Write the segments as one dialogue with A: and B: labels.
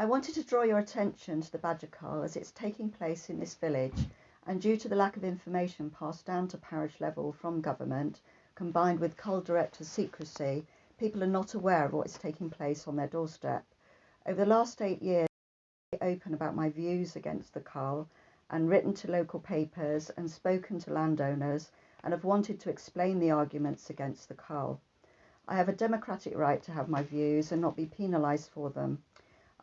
A: I wanted to draw your attention to the badger cull as it's taking place in this village, and due to the lack of information passed down to parish level from government, combined with Cull director's secrecy, people are not aware of what is taking place on their doorstep. Over the last 8 years, I've been open about my views against the cull and written to local papers and spoken to landowners and have wanted to explain the arguments against the cull. I have a democratic right to have my views and not be penalised for them.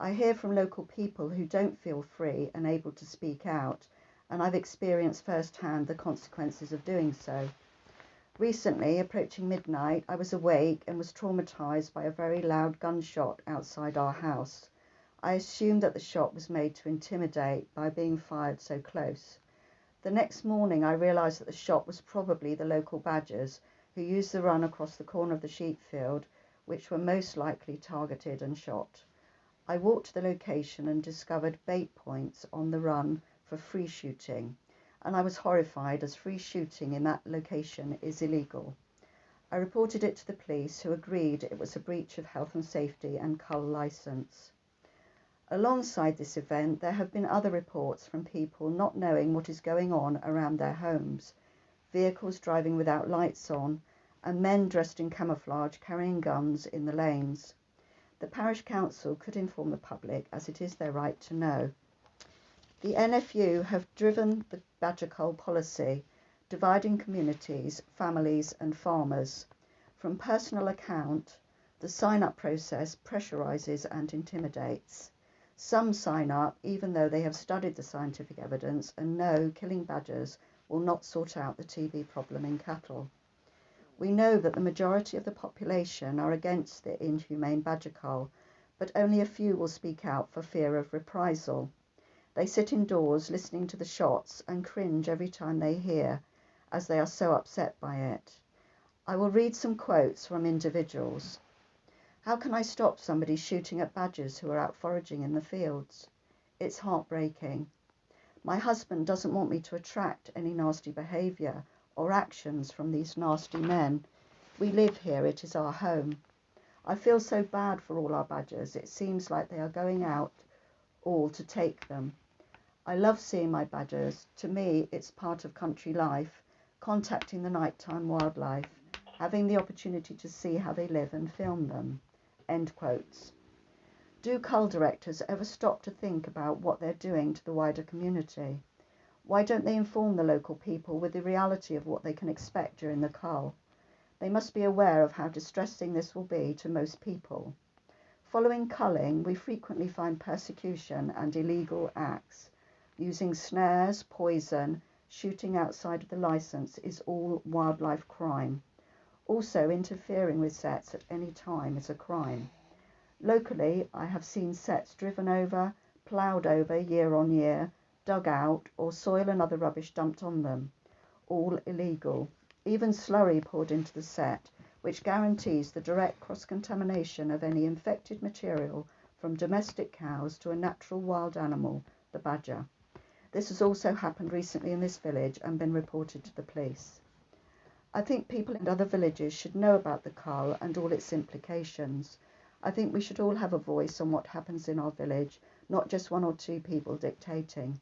A: I hear from local people who don't feel free and able to speak out, and I've experienced firsthand the consequences of doing so. Recently, approaching midnight, I was awake and was traumatised by a very loud gunshot outside our house. I assumed that the shot was made to intimidate by being fired so close. The next morning, I realised that the shot was probably the local badgers who used the run across the corner of the sheep field, which were most likely targeted and shot. I walked to the location and discovered bait points on the run for free shooting, and I was horrified as free shooting in that location is illegal. I reported it to the police, who agreed it was a breach of health and safety and cull licence. Alongside this event, there have been other reports from people not knowing what is going on around their homes, vehicles driving without lights on, and men dressed in camouflage carrying guns in the lanes. The parish council could inform the public, as it is their right to know. The NFU have driven the badger cull policy, dividing communities, families and farmers. From personal account, the sign-up process pressurises and intimidates. Some sign up even though they have studied the scientific evidence and know killing badgers will not sort out the TB problem in cattle. We know that the majority of the population are against the inhumane badger cull, but only a few will speak out for fear of reprisal. They sit indoors listening to the shots and cringe every time they hear, as they are so upset by it. I will read some quotes from individuals. How can I stop somebody shooting at badgers who are out foraging in the fields? It's heartbreaking. My husband doesn't want me to attract any nasty behaviour or actions from these nasty men. We live here, it is our home. I feel so bad for all our badgers, it seems like they are going out all to take them. I love seeing my badgers. To me, it's part of country life, contacting the nighttime wildlife, having the opportunity to see how they live and film them. End quotes. Do cull directors ever stop to think about what they're doing to the wider community? Why don't they inform the local people with the reality of what they can expect during the cull? They must be aware of how distressing this will be to most people. Following culling, we frequently find persecution and illegal acts. Using snares, poison, shooting outside of the licence is all wildlife crime. Also, interfering with sets at any time is a crime. Locally, I have seen sets driven over, ploughed over year on year, dug out, or soil and other rubbish dumped on them. All illegal. Even slurry poured into the set, which guarantees the direct cross-contamination of any infected material from domestic cows to a natural wild animal, the badger. This has also happened recently in this village and been reported to the police. I think people in other villages should know about the cull and all its implications. I think we should all have a voice on what happens in our village, not just one or two people dictating.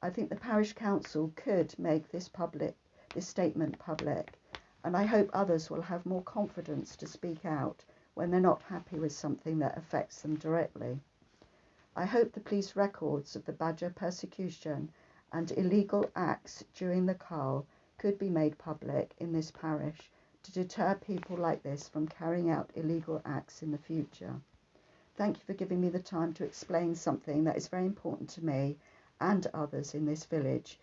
A: I think the parish council could make this statement public, and I hope others will have more confidence to speak out when they're not happy with something that affects them directly. I hope the police records of the badger persecution and illegal acts during the cull could be made public in this parish to deter people like this from carrying out illegal acts in the future. Thank you for giving me the time to explain something that is very important to me and others in this village.